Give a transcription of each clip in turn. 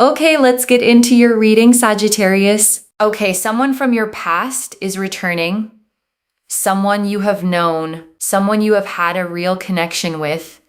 Okay, let's get into your reading, Sagittarius. Okay, someone from your past is returning. Someone you have known, someone you have had a real connection with.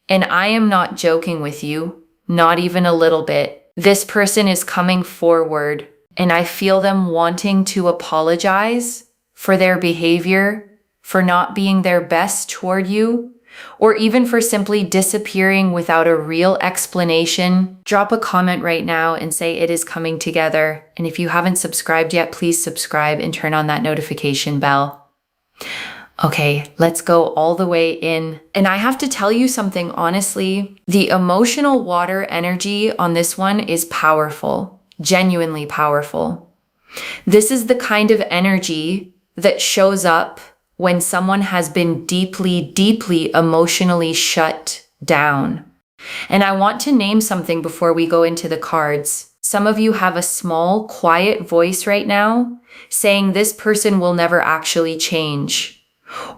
And I am not joking with you, not even a little bit. This person is coming forward, and I feel them wanting to apologize for their behavior, for not being their best toward you, or even for simply disappearing without a real explanation. Drop a comment right now and say it is coming together. And if you haven't subscribed yet, please subscribe and turn on that notification bell. Okay, let's go all the way in. And I have to tell you something honestly, the emotional water energy on this one is powerful, genuinely powerful. This is the kind of energy that shows up when someone has been deeply, deeply emotionally shut down. And I want to name something before we go into the cards. Some of you have a small, quiet voice right now saying this person will never actually change.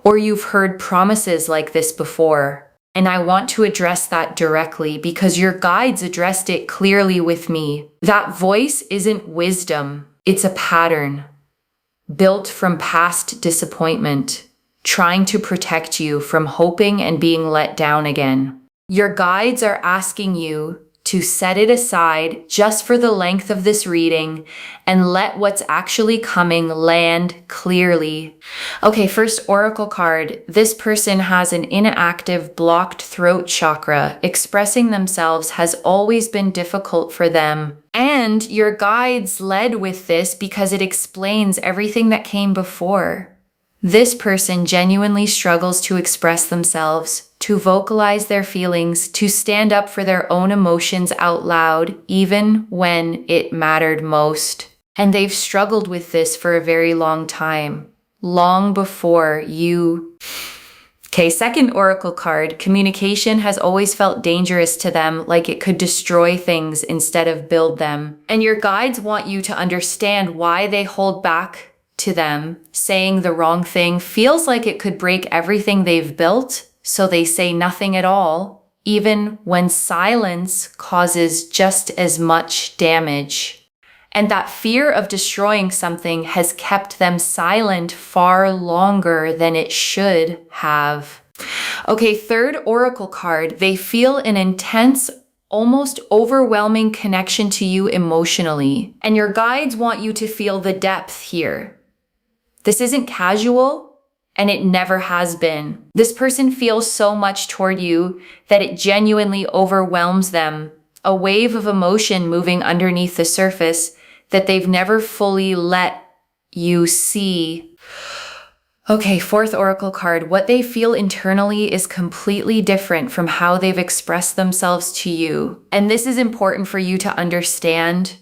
Or you've heard promises like this before. And I want to address that directly because your guides addressed it clearly with me. That voice isn't wisdom. It's a pattern built from past disappointment, trying to protect you from hoping and being let down again. Your guides are asking you to set it aside just for the length of this reading and let what's actually coming land clearly. Okay, first oracle card. This person has an inactive, blocked throat chakra. Expressing themselves has always been difficult for them. And your guides led with this because it explains everything that came before. This person genuinely struggles to express themselves, to vocalize their feelings, to stand up for their own emotions out loud, even when it mattered most. And they've struggled with this for a very long time, long before you. Okay, second oracle card. Communication has always felt dangerous to them, like it could destroy things instead of build them. And your guides want you to understand why they hold back to them. Saying the wrong thing feels like it could break everything they've built, so they say nothing at all, even when silence causes just as much damage. And that fear of destroying something has kept them silent far longer than it should have. Okay, third oracle card. They feel an intense, almost overwhelming connection to you emotionally. And your guides want you to feel the depth here. This isn't casual, and it never has been. This person feels so much toward you that it genuinely overwhelms them, a wave of emotion moving underneath the surface that they've never fully let you see. Okay, fourth oracle card. What they feel internally is completely different from how they've expressed themselves to you. And this is important for you to understand.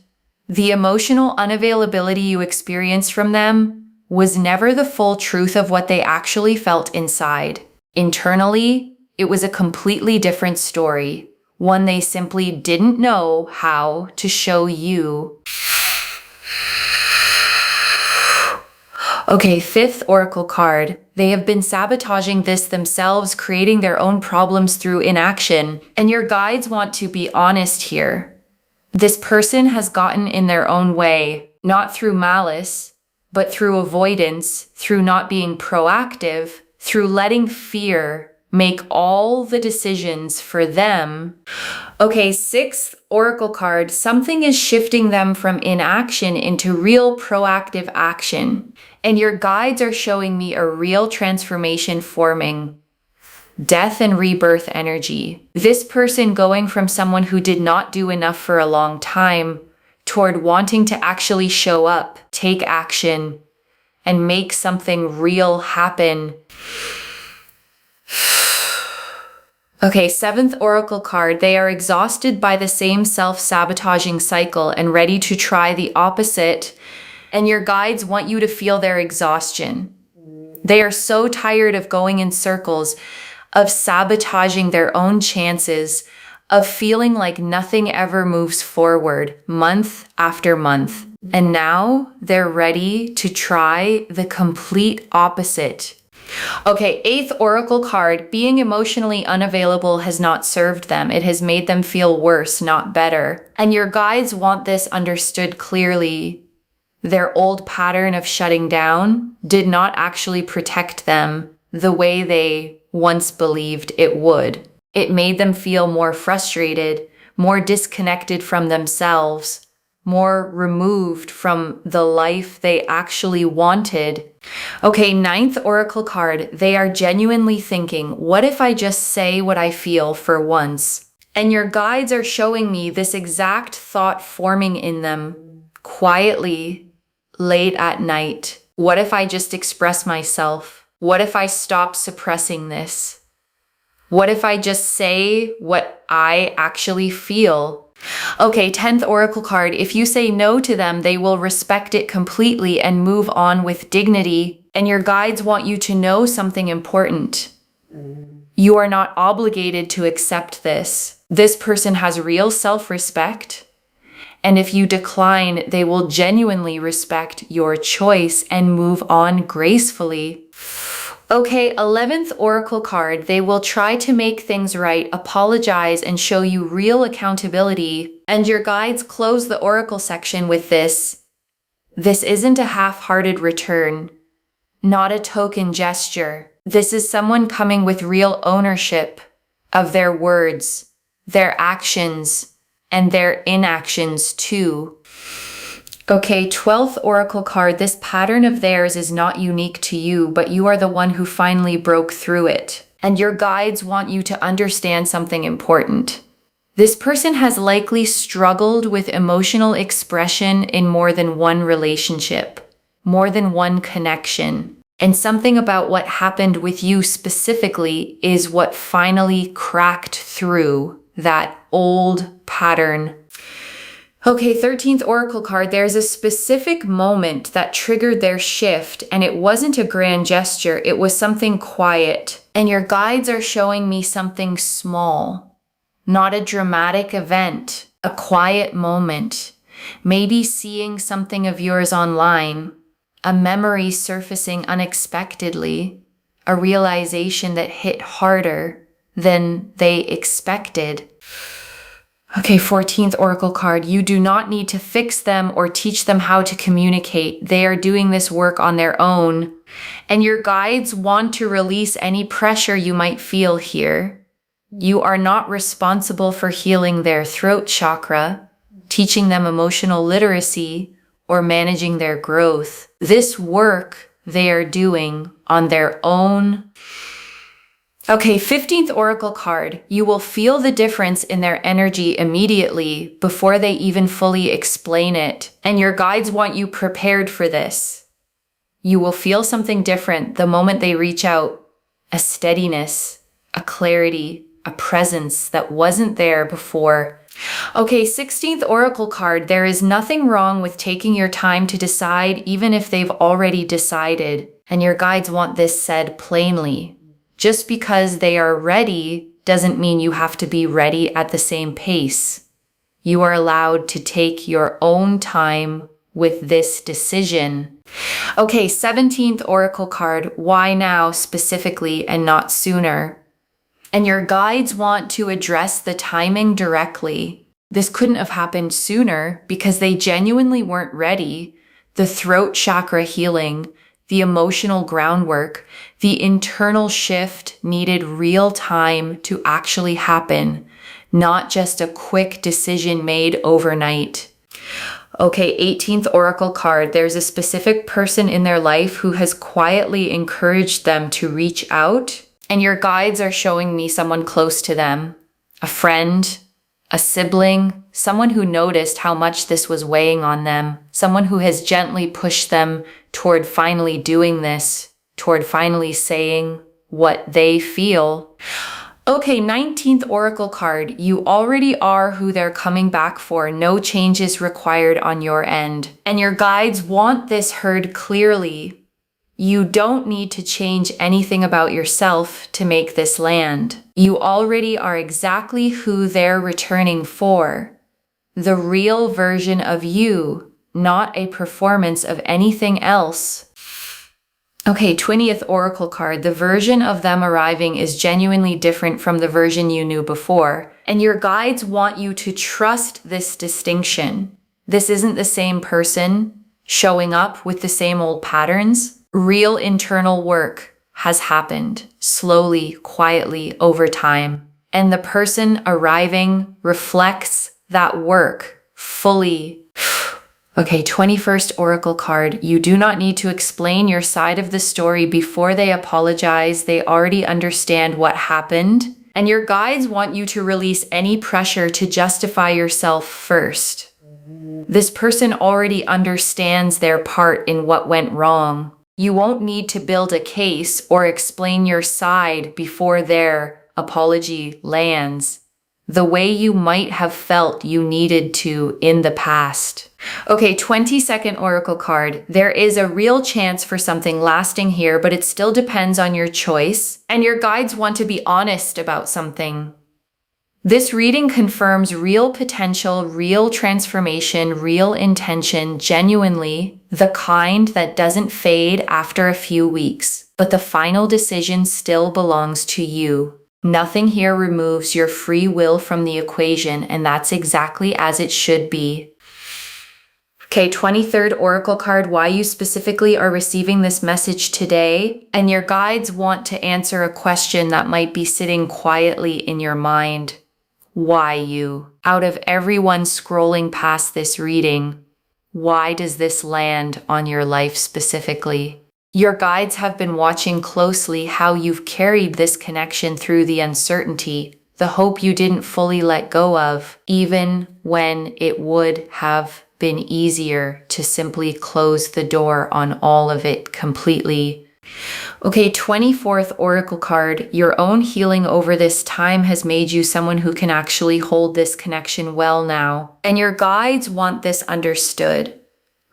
The emotional unavailability you experience from them was never the full truth of what they actually felt inside. Internally, it was a completely different story, one they simply didn't know how to show you. Okay, fifth oracle card. They have been sabotaging this themselves, creating their own problems through inaction, and your guides want to be honest here. This person has gotten in their own way, not through malice, but through avoidance, through not being proactive, through letting fear make all the decisions for them. Okay, sixth oracle card. Something is shifting them from inaction into real proactive action. And your guides are showing me a real transformation forming. Death and rebirth energy. This person going from someone who did not do enough for a long time toward wanting to actually show up, take action, and make something real happen. Okay, seventh oracle card. They are exhausted by the same self-sabotaging cycle and ready to try the opposite. And your guides want you to feel their exhaustion. They are so tired of going in circles, of sabotaging their own chances, of feeling like nothing ever moves forward month after month. And now they're ready to try the complete opposite. Okay, 8th oracle card, being emotionally unavailable has not served them. It has made them feel worse, not better. And your guides want this understood clearly. Their old pattern of shutting down did not actually protect them the way they once believed it would. It made them feel more frustrated, more disconnected from themselves, more removed from the life they actually wanted. Okay, 9th oracle card, they are genuinely thinking, what if I just say what I feel for once? And your guides are showing me this exact thought forming in them quietly late at night. What if I just express myself? What if I stop suppressing this? What if I just say what I actually feel? Okay, 10th oracle card. If you say no to them, they will respect it completely and move on with dignity. And your guides want you to know something important. You are not obligated to accept this. This person has real self-respect. And if you decline, they will genuinely respect your choice and move on gracefully. Okay, 11th oracle card, they will try to make things right, apologize, and show you real accountability. And your guides close the oracle section with this. This isn't a half-hearted return, not a token gesture. This is someone coming with real ownership of their words, their actions, and their inactions too. Okay, 12th oracle card, this pattern of theirs is not unique to you, but you are the one who finally broke through it. And your guides want you to understand something important. This person has likely struggled with emotional expression in more than one relationship, more than one connection. And something about what happened with you specifically is what finally cracked through that old pattern. Okay, 13th oracle card, there's a specific moment that triggered their shift, and it wasn't a grand gesture, it was something quiet. And your guides are showing me something small, not a dramatic event, a quiet moment. Maybe seeing something of yours online, a memory surfacing unexpectedly, a realization that hit harder than they expected. Okay, 14th oracle card. You do not need to fix them or teach them how to communicate. They are doing this work on their own. And your guides want to release any pressure you might feel here. You are not responsible for healing their throat chakra, teaching them emotional literacy, or managing their growth. This work they are doing on their own. Okay, 15th oracle card. You will feel the difference in their energy immediately before they even fully explain it. And your guides want you prepared for this. You will feel something different the moment they reach out. A steadiness, a clarity, a presence that wasn't there before. Okay, 16th oracle card. There is nothing wrong with taking your time to decide, even if they've already decided. And your guides want this said plainly. Just because they are ready doesn't mean you have to be ready at the same pace. You are allowed to take your own time with this decision. Okay, 17th oracle card. Why now specifically and not sooner? And your guides want to address the timing directly. This couldn't have happened sooner because they genuinely weren't ready. The throat chakra healing, the emotional groundwork, the internal shift needed real time to actually happen, not just a quick decision made overnight. Okay, 18th oracle card. There's a specific person in their life who has quietly encouraged them to reach out, and your guides are showing me someone close to them, a friend, a sibling, someone who noticed how much this was weighing on them, someone who has gently pushed them toward finally doing this, toward finally saying what they feel. Okay, 19th oracle card. You already are who they're coming back for. No changes required on your end. And your guides want this heard clearly. You don't need to change anything about yourself to make this land. You already are exactly who they're returning for. The real version of you, not a performance of anything else. Okay, 20th Oracle card. The version of them arriving is genuinely different from the version you knew before, and your guides want you to trust this distinction. This isn't the same person showing up with the same old patterns. Real internal work has happened slowly, quietly over time, and the person arriving reflects that work fully. Okay, 21st Oracle card. You do not need to explain your side of the story before they apologize. They already understand what happened. And your guides want you to release any pressure to justify yourself first. This person already understands their part in what went wrong. You won't need to build a case or explain your side before their apology lands, the way you might have felt you needed to in the past. Okay, 22nd Oracle card. There is a real chance for something lasting here, but it still depends on your choice, and your guides want to be honest about something. This reading confirms real potential, real transformation, real intention, genuinely, the kind that doesn't fade after a few weeks, but the final decision still belongs to you. Nothing here removes your free will from the equation, and that's exactly as it should be. Okay, 23rd Oracle card, why you specifically are receiving this message today, and your guides want to answer a question that might be sitting quietly in your mind. Why you? Out of everyone scrolling past this reading, why does this land on your life specifically? Your guides have been watching closely how you've carried this connection through the uncertainty, the hope you didn't fully let go of, even when it would have been easier to simply close the door on all of it completely. Okay, 24th Oracle card. Your own healing over this time has made you someone who can actually hold this connection well now. And your guides want this understood.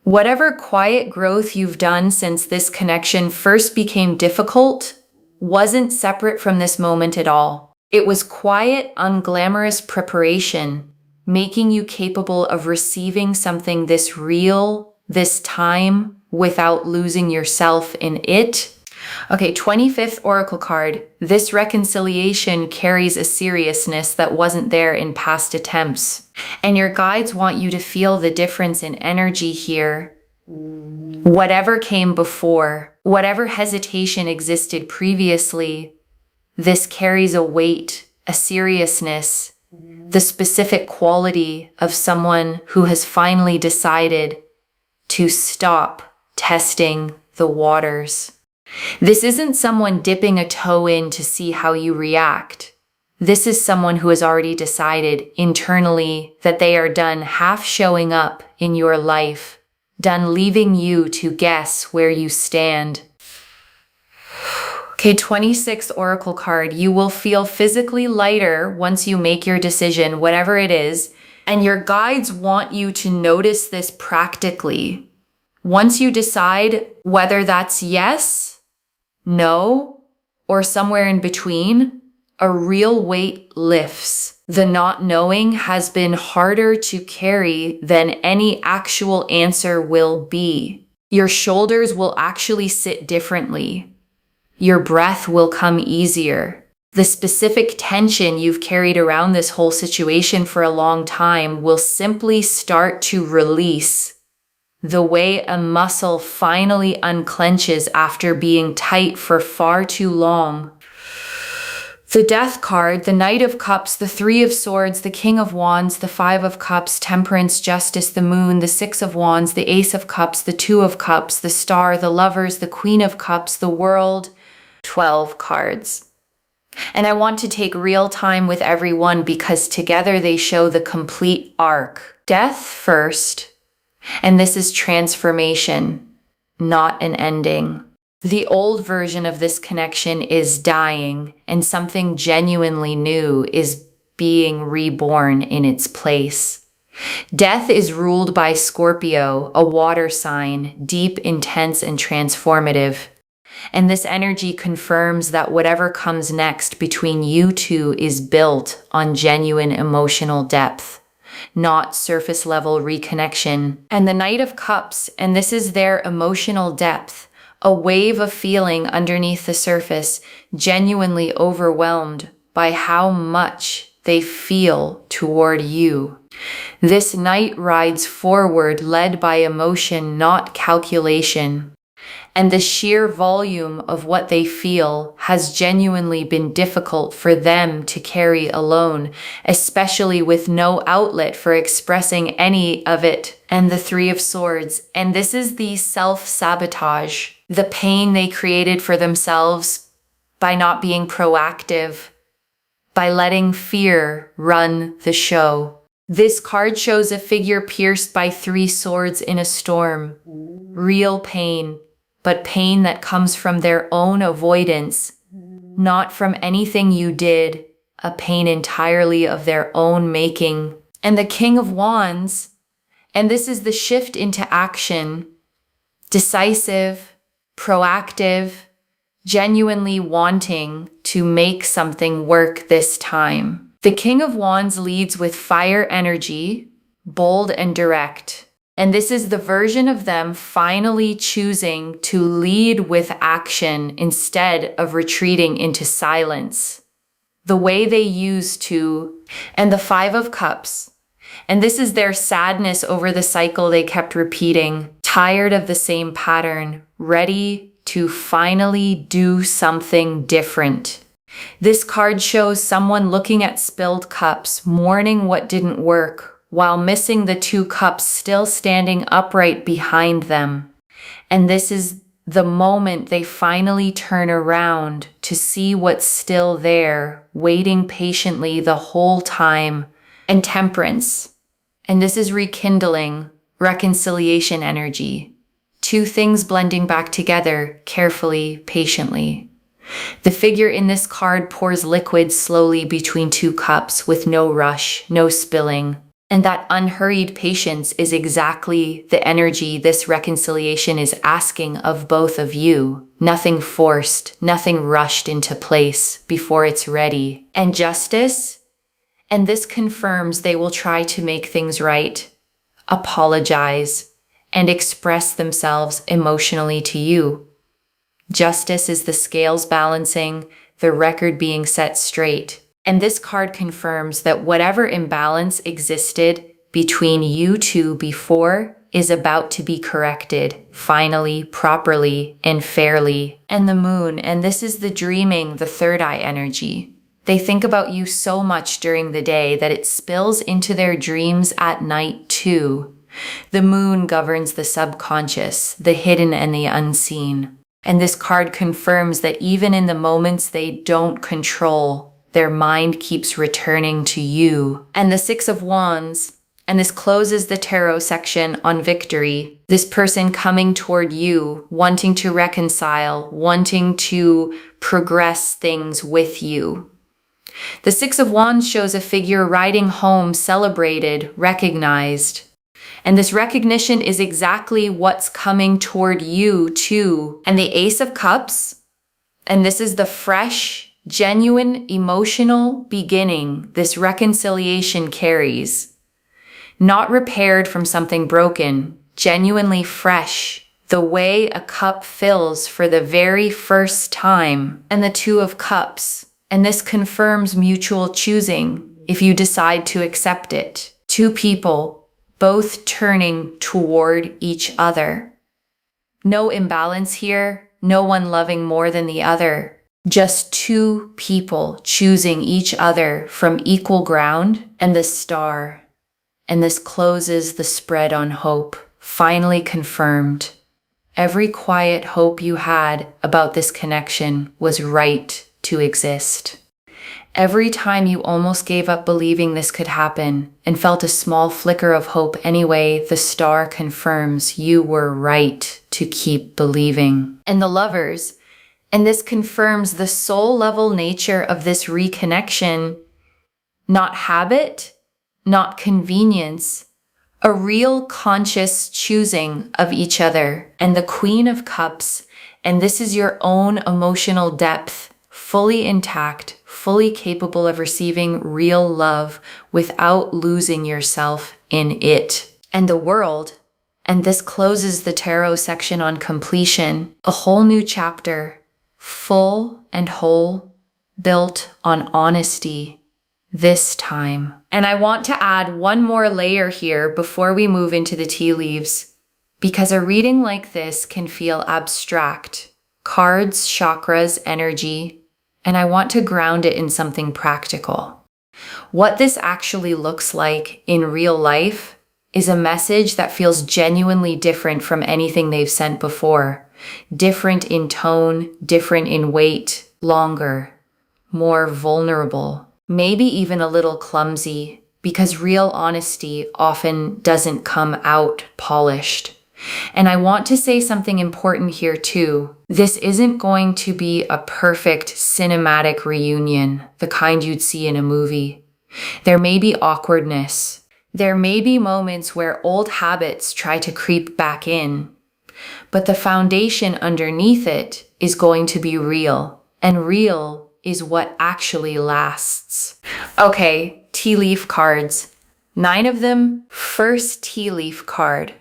Whatever quiet growth you've done since this connection first became difficult wasn't separate from this moment at all. It was quiet, unglamorous preparation, making you capable of receiving something this real, this time, without losing yourself in it. Okay, 25th Oracle card. This reconciliation carries a seriousness that wasn't there in past attempts. And your guides want you to feel the difference in energy here. Whatever came before, whatever hesitation existed previously, this carries a weight, a seriousness, the specific quality of someone who has finally decided to stop testing the waters. This isn't someone dipping a toe in to see how you react. This is someone who has already decided internally that they are done half showing up in your life, done leaving you to guess where you stand. Okay, 26th Oracle card. You will feel physically lighter once you make your decision, whatever it is, and your guides want you to notice this practically. Once you decide whether that's yes, no, or somewhere in between, a real weight lifts. The not knowing has been harder to carry than any actual answer will be. Your shoulders will actually sit differently. Your breath will come easier. The specific tension you've carried around this whole situation for a long time will simply start to release, the way a muscle finally unclenches after being tight for far too long. The Death card, the Knight of Cups, the Three of Swords, the King of Wands, the Five of Cups, Temperance, Justice, the Moon, the Six of Wands, the Ace of Cups, the Two of Cups, the Star, the Lovers, the Queen of Cups, the World. 12 cards. And I want to take real time with everyone because together they show the complete arc. Death first, and this is transformation, not an ending. The old version of this connection is dying, and something genuinely new is being reborn in its place. Death is ruled by Scorpio, a water sign, deep, intense, and transformative. And this energy confirms that whatever comes next between you two is built on genuine emotional depth, not surface level reconnection. And the Knight of Cups, and this is their emotional depth, A wave of feeling underneath the surface, genuinely overwhelmed by how much they feel toward you. This knight rides forward, led by emotion, not calculation. And the sheer volume of what they feel has genuinely been difficult for them to carry alone, especially with no outlet for expressing any of it. And the Three of Swords. And this is the self-sabotage, the pain they created for themselves by not being proactive, by letting fear run the show. This card shows a figure pierced by three swords in a storm. Real pain, but pain that comes from their own avoidance, not from anything you did, a pain entirely of their own making. And the King of Wands, and this is the shift into action, decisive, proactive, genuinely wanting to make something work this time. The King of Wands leads with fire energy, bold and direct. And this is the version of them finally choosing to lead with action instead of retreating into silence. The way they used to. And the Five of Cups. And this is their sadness over the cycle they kept repeating, tired of the same pattern, ready to finally do something different. This card shows someone looking at spilled cups, mourning what didn't work, while missing the two cups still standing upright behind them. And this is the moment they finally turn around to see what's still there, waiting patiently the whole time. And Temperance. And this is rekindling, reconciliation energy. Two things blending back together, carefully, patiently. The figure in this card pours liquid slowly between two cups with no rush, no spilling. And that unhurried patience is exactly the energy this reconciliation is asking of both of you. Nothing forced, nothing rushed into place before it's ready. And Justice, and this confirms they will try to make things right, apologize, and express themselves emotionally to you. Justice is the scales balancing, the record being set straight. And this card confirms that whatever imbalance existed between you two before is about to be corrected, finally, properly, and fairly. And the Moon, and this is the dreaming, the third eye energy. They think about you so much during the day that it spills into their dreams at night too. The Moon governs the subconscious, the hidden and the unseen. And this card confirms that even in the moments they don't control, their mind keeps returning to you. And the Six of Wands, and this closes the tarot section on victory. This person coming toward you, wanting to reconcile, wanting to progress things with you. The Six of Wands shows a figure riding home, celebrated, recognized. And this recognition is exactly what's coming toward you too. And the Ace of Cups, and this is the fresh, genuine, emotional beginning this reconciliation carries. Not repaired from something broken, genuinely fresh, the way a cup fills for the very first time. And the Two of Cups, and this confirms mutual choosing if you decide to accept it. Two people, both turning toward each other. No imbalance here, no one loving more than the other. Just two people choosing each other from equal ground. And the Star. And this closes the spread on hope, finally confirmed. Every quiet hope you had about this connection was right to exist. Every time you almost gave up believing this could happen and felt a small flicker of hope anyway, the Star confirms you were right to keep believing. And the Lovers, and this confirms the soul level nature of this reconnection, not habit, not convenience, a real conscious choosing of each other. And the Queen of Cups, and this is your own emotional depth, fully intact, fully capable of receiving real love without losing yourself in it. And the World, And this closes the tarot section on completion, a whole new chapter, full and whole, built on honesty this time. And I want to add one more layer here before we move into the tea leaves, because a reading like this can feel abstract. Cards, chakras, energy, and I want to ground it in something practical. What this actually looks like in real life is a message that feels genuinely different from anything they've sent before. Different in tone, different in weight, longer, more vulnerable, maybe even a little clumsy, because real honesty often doesn't come out polished. And I want to say something important here too. This isn't going to be a perfect cinematic reunion, the kind you'd see in a movie. There may be awkwardness. There may be moments where old habits try to creep back in. But the foundation underneath it is going to be real. And real is what actually lasts. Okay, tea leaf cards. 9 of them. First tea leaf card.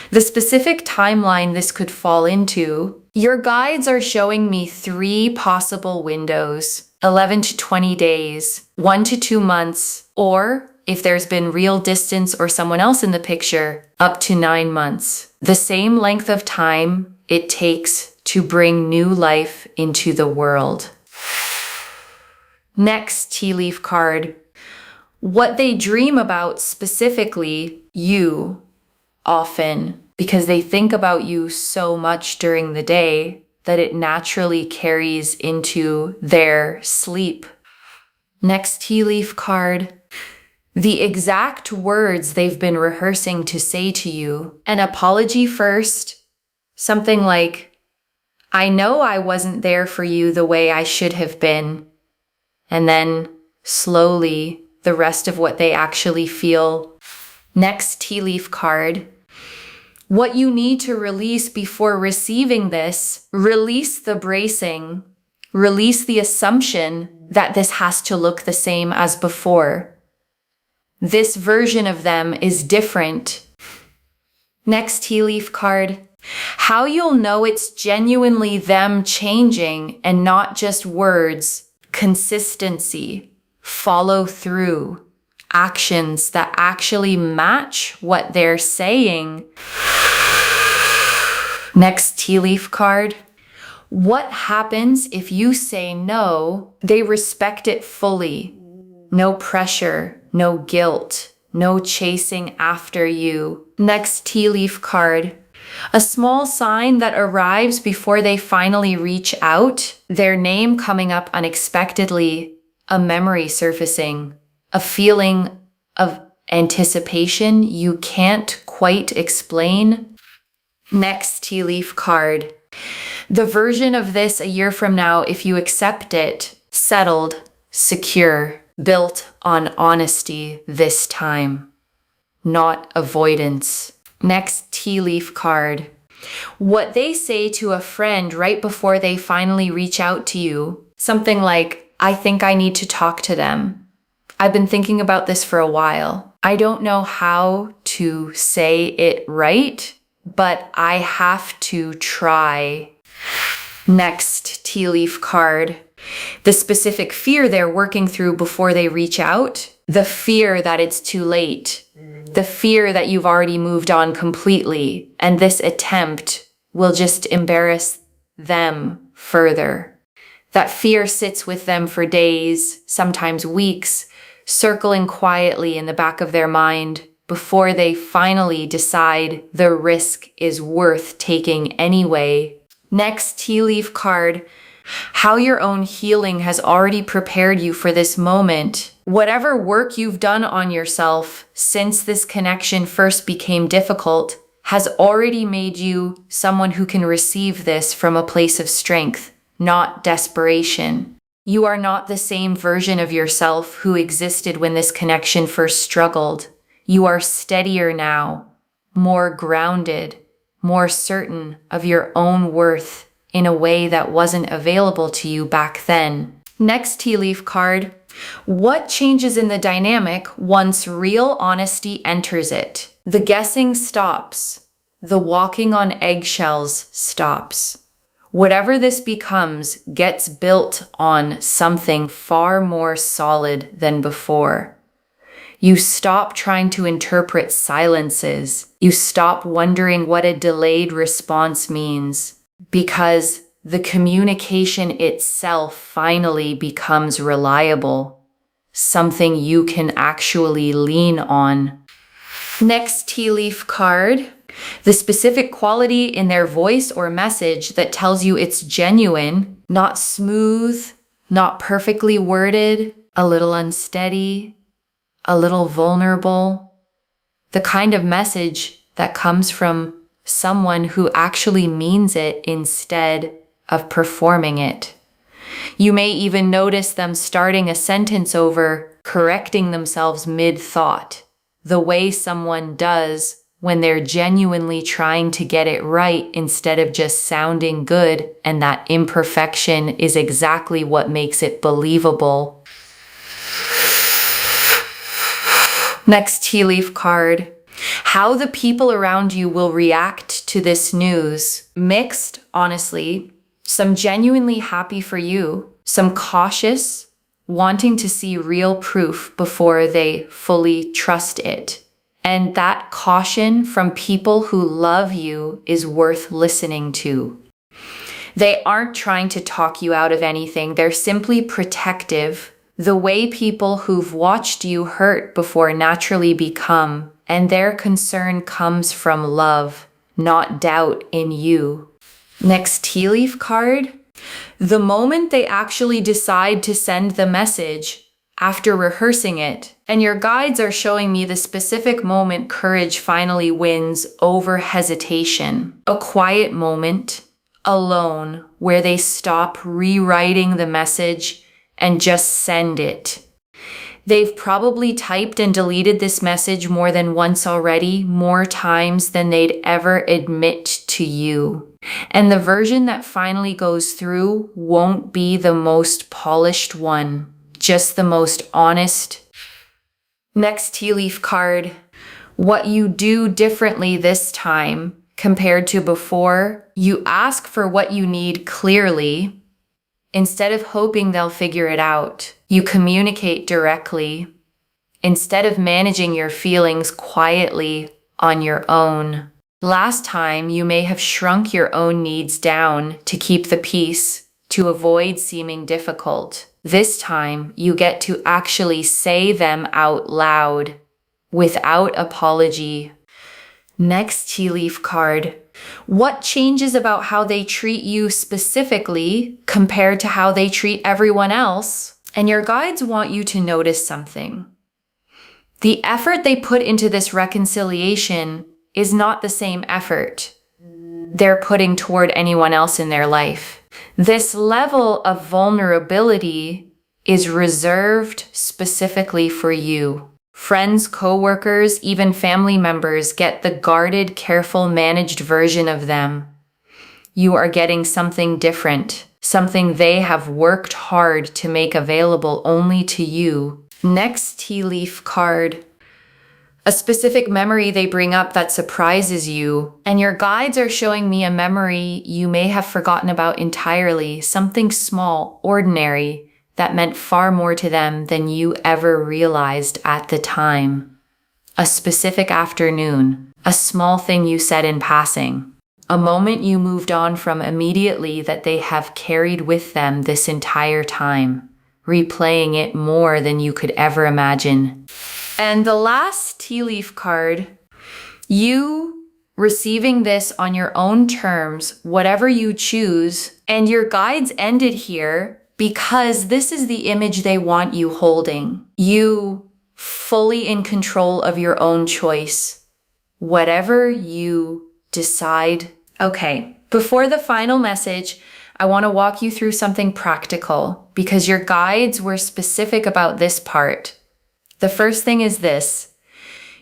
The specific timeline this could fall into, your guides are showing me 3 possible windows, 11 to 20 days, 1 to 2 months, or if there's been real distance or someone else in the picture, up to 9 months. The same length of time it takes to bring new life into the world. Next tea leaf card. What they dream about specifically, you, often, because they think about you so much during the day that it naturally carries into their sleep. Next tea leaf card. The exact words they've been rehearsing to say to you. An apology first. Something like, I know I wasn't there for you the way I should have been. And then, slowly, the rest of what they actually feel. Next tea leaf card. What you need to release before receiving this, release the bracing, release the assumption that this has to look the same as before. This version of them is different. Next tea leaf card. How you'll know it's genuinely them changing and not just words, consistency, follow through, actions that actually match what they're saying. Next tea leaf card. What happens if you say no? They respect it fully. No pressure, no guilt, no chasing after you. Next tea leaf card. A small sign that arrives before they finally reach out. Their name coming up unexpectedly. A memory surfacing. A feeling of anticipation you can't quite explain. Next tea leaf card. The version of this a year from now, if you accept it, settled, secure, built on honesty this time, not avoidance. Next tea leaf card. What they say to a friend right before they finally reach out to you. Something like, I think I need to talk to them. I've been thinking about this for a while. I don't know how to say it right, but I have to try. Next tea leaf card. The specific fear they're working through before they reach out. The fear that it's too late. The fear that you've already moved on completely, and this attempt will just embarrass them further. That fear sits with them for days, sometimes weeks, circling quietly in the back of their mind before they finally decide the risk is worth taking anyway. Next tea leaf card. How your own healing has already prepared you for this moment. Whatever work you've done on yourself since this connection first became difficult has already made you someone who can receive this from a place of strength, not desperation. You are not the same version of yourself who existed when this connection first struggled. You are steadier now, more grounded, more certain of your own worth in a way that wasn't available to you back then. Next tea leaf card. What changes in the dynamic once real honesty enters it? The guessing stops. the walking on eggshells stops. Whatever this becomes gets built on something far more solid than before. You stop trying to interpret silences. You stop wondering what a delayed response means, because the communication itself finally becomes reliable, something you can actually lean on. Next tea leaf card, the specific quality in their voice or message that tells you it's genuine, not smooth, not perfectly worded, a little unsteady, a little vulnerable. The kind of message that comes from someone who actually means it instead of performing it. You may even notice them starting a sentence over, correcting themselves mid-thought, the way someone does when they're genuinely trying to get it right instead of just sounding good, and that imperfection is exactly what makes it believable. Next tea leaf card. How the people around you will react to this news. Mixed, honestly. Some genuinely happy for you. Some cautious, wanting to see real proof before they fully trust it. And that caution from people who love you is worth listening to. They aren't trying to talk you out of anything. They're simply protective, the way people who've watched you hurt before naturally become, and their concern comes from love, not doubt in you. Next tea leaf card. The moment they actually decide to send the message, after rehearsing it, and your guides are showing me the specific moment courage finally wins over hesitation. A quiet moment, alone, where they stop rewriting the message and just send it. They've probably typed and deleted this message more than once already, more times than they'd ever admit to you. And the version that finally goes through won't be the most polished one, just the most honest. Next tea leaf card. What you do differently this time compared to before, you ask for what you need clearly. Instead of hoping they'll figure it out, you communicate directly. Instead of managing your feelings quietly on your own. Last time, you may have shrunk your own needs down to keep the peace, to avoid seeming difficult. This time, you get to actually say them out loud, without apology. Next tea leaf card. What changes about how they treat you specifically compared to how they treat everyone else? And your guides want you to notice something. The effort they put into this reconciliation is not the same effort they're putting toward anyone else in their life. This level of vulnerability is reserved specifically for you. Friends, coworkers, even family members get the guarded, careful, managed version of them. You are getting something different, something they have worked hard to make available only to you. Next tea leaf card. A specific memory they bring up that surprises you, and your guides are showing me a memory you may have forgotten about entirely, something small, ordinary, that meant far more to them than you ever realized at the time. A specific afternoon, a small thing you said in passing, a moment you moved on from immediately that they have carried with them this entire time, replaying it more than you could ever imagine. And the last tea leaf card, you receiving this on your own terms, whatever you choose, and your guides ended here because this is the image they want you holding. You fully in control of your own choice, whatever you decide. Okay, before the final message, I want to walk you through something practical because your guides were specific about this part. The first thing is this.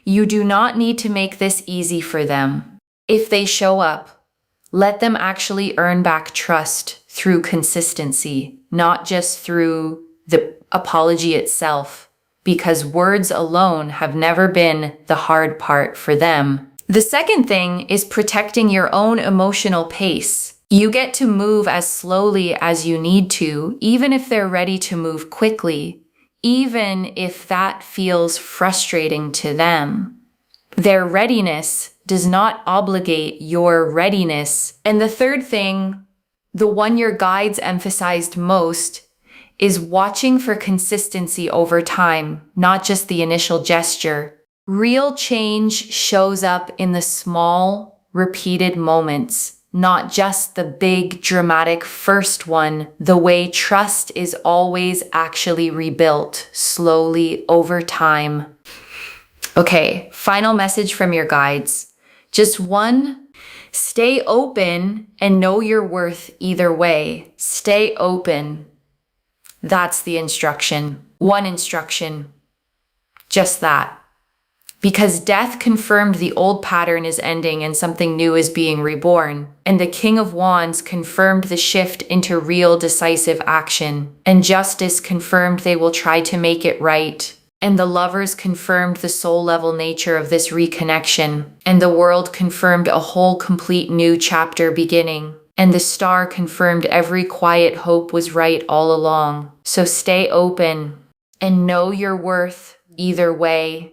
You do not need to make this easy for them. If they show up, let them actually earn back trust through consistency, not just through the apology itself, because words alone have never been the hard part for them. The second thing is protecting your own emotional pace. You get to move as slowly as you need to, even if they're ready to move quickly, even if that feels frustrating to them. Their readiness does not obligate your readiness. And the third thing, the one your guides emphasized most, is watching for consistency over time, not just the initial gesture. Real change shows up in the small, repeated moments, not just the big, dramatic first one. The way trust is always actually rebuilt slowly over time. Okay, final message from your guides. Just one, stay open and know your worth either way. Stay open. That's the instruction. One instruction. Just that. Because death confirmed the old pattern is ending and something new is being reborn. And the King of Wands confirmed the shift into real decisive action. And justice confirmed they will try to make it right. And the Lovers confirmed the soul-level nature of this reconnection. And the World confirmed a whole complete new chapter beginning. And the Star confirmed every quiet hope was right all along. So stay open and know your worth either way.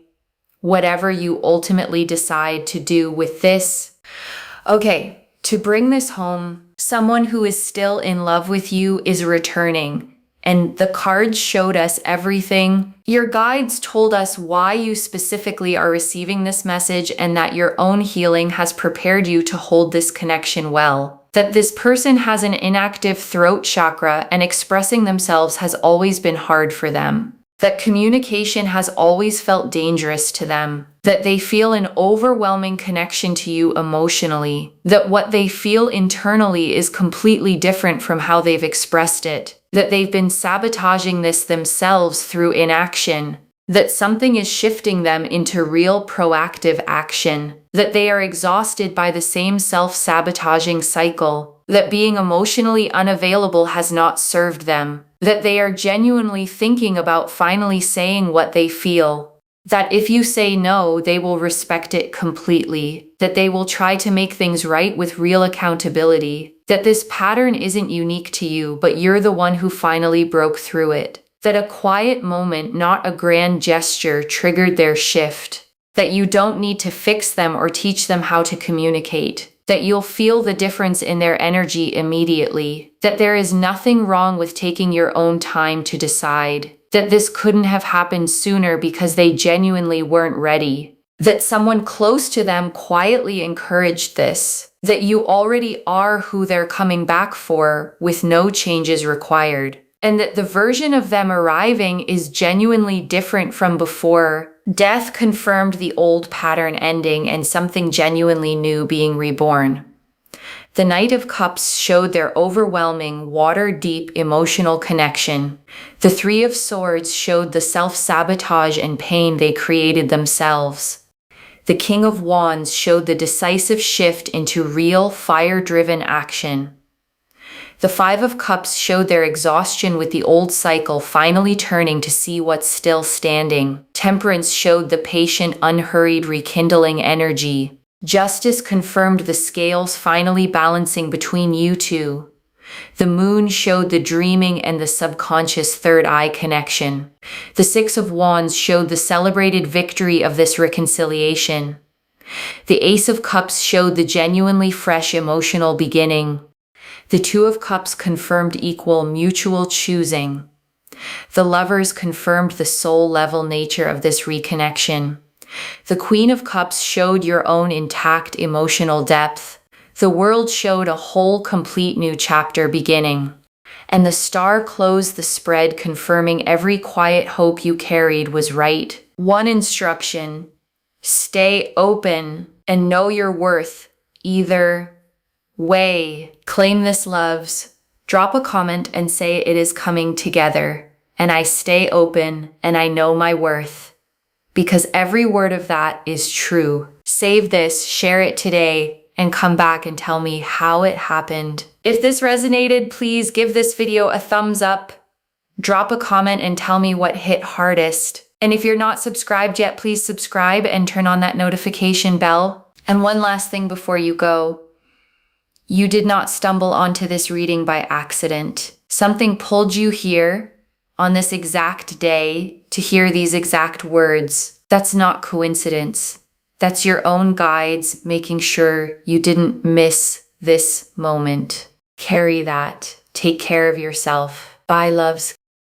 Whatever you ultimately decide to do with this. Okay, to bring this home, someone who is still in love with you is returning. And the cards showed us everything. Your guides told us why you specifically are receiving this message and that your own healing has prepared you to hold this connection well. That this person has an inactive throat chakra and expressing themselves has always been hard for them. That communication has always felt dangerous to them, that they feel an overwhelming connection to you emotionally, that what they feel internally is completely different from how they've expressed it, that they've been sabotaging this themselves through inaction, that something is shifting them into real proactive action, that they are exhausted by the same self-sabotaging cycle, that being emotionally unavailable has not served them, that they are genuinely thinking about finally saying what they feel, that if you say no, they will respect it completely, that they will try to make things right with real accountability, that this pattern isn't unique to you, but you're the one who finally broke through it, that a quiet moment, not a grand gesture, triggered their shift, that you don't need to fix them or teach them how to communicate, that you'll feel the difference in their energy immediately, that there is nothing wrong with taking your own time to decide, that this couldn't have happened sooner because they genuinely weren't ready, that someone close to them quietly encouraged this, that you already are who they're coming back for with no changes required, and that the version of them arriving is genuinely different from before. Death confirmed the old pattern ending and something genuinely new being reborn. The Knight of Cups showed their overwhelming, water-deep emotional connection. The Three of Swords showed the self-sabotage and pain they created themselves. The King of Wands showed the decisive shift into real, fire-driven action. The Five of Cups showed their exhaustion with the old cycle finally turning to see what's still standing. Temperance showed the patient, unhurried rekindling energy. Justice confirmed the scales finally balancing between you two. The Moon showed the dreaming and the subconscious third eye connection. The Six of Wands showed the celebrated victory of this reconciliation. The Ace of Cups showed the genuinely fresh emotional beginning. The Two of Cups confirmed equal mutual choosing. The Lovers confirmed the soul-level nature of this reconnection. The Queen of Cups showed your own intact emotional depth. The World showed a whole complete new chapter beginning. And the Star closed the spread, confirming every quiet hope you carried was right. One instruction: stay open and know your worth either way. Claim this, loves. Drop a comment and say it is coming together. And I stay open and I know my worth. Because every word of that is true. Save this, share it today, and come back and tell me how it happened. If this resonated, please give this video a thumbs up. Drop a comment and tell me what hit hardest. And if you're not subscribed yet, please subscribe and turn on that notification bell. And one last thing before you go. You did not stumble onto this reading by accident. Something pulled you here on this exact day to hear these exact words. That's not coincidence. That's your own guides making sure you didn't miss this moment. Carry that. Take care of yourself. Bye, loves.